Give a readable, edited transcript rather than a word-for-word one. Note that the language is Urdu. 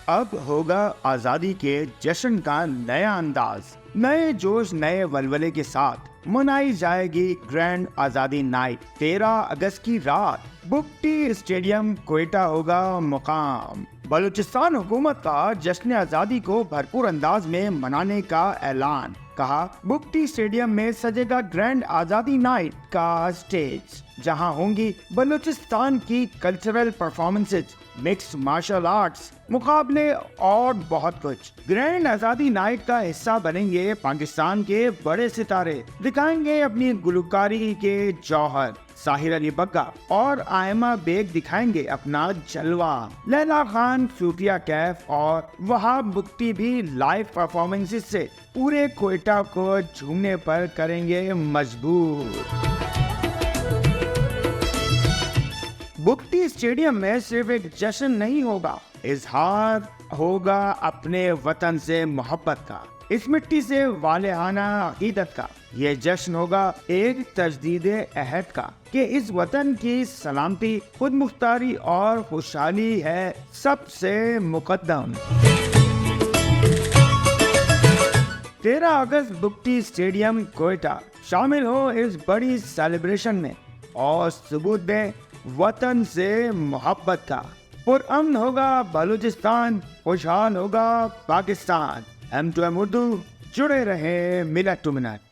اب ہوگا آزادی کے جشن کا نیا انداز، نئے جوش نئے ولولے کے ساتھ منائی جائے گی گرینڈ آزادی نائٹ 13 اگست کی رات۔ بگٹی اسٹیڈیم کوئٹہ ہوگا مقام۔ بلوچستان حکومت کا جشن آزادی کو بھرپور انداز میں منانے کا اعلان، کہا بگٹی اسٹیڈیم میں سجے گا گرینڈ آزادی نائٹ کا اسٹیج، جہاں ہوں گی بلوچستان کی cultural performances, mix martial arts, مقابلے اور بہت کچھ۔ گرینڈ آزادی نائٹ کا حصہ بنیں گے پاکستان کے بڑے ستارے، دکھائیں گے اپنی گلوکاری کے جوہر۔ ساحر علی بگا اور آئمہ بیگ دکھائیں گے اپنا جلوہ۔ لیلا خان، صوفیہ کیف اور وہاب بگٹی بھی لائیو پرفارمنسز سے پورے کوئٹہ کو جھومنے پر کریں گے مجبور۔ بگٹی اسٹیڈیم میں صرف ایک جشن نہیں ہوگا، اظہار ہوگا اپنے وطن سے محبت کا، اس مٹی سے والہانہ عقیدت کا۔ یہ جشن ہوگا ایک تجدید عہد کا کہ اس وطن کی سلامتی، خود مختاری اور خوشحالی ہے سب سے مقدم۔ 13 اگست بگٹی اسٹیڈیم کوئٹہ، شامل ہو اس بڑی سیلیبریشن میں اور ثبوت دیں وطن سے محبت کا۔ پرامن ہوگا بلوچستان، خوشحال ہوگا پاکستان۔ M2M اردو، جڑے رہے منٹ ٹو منٹ۔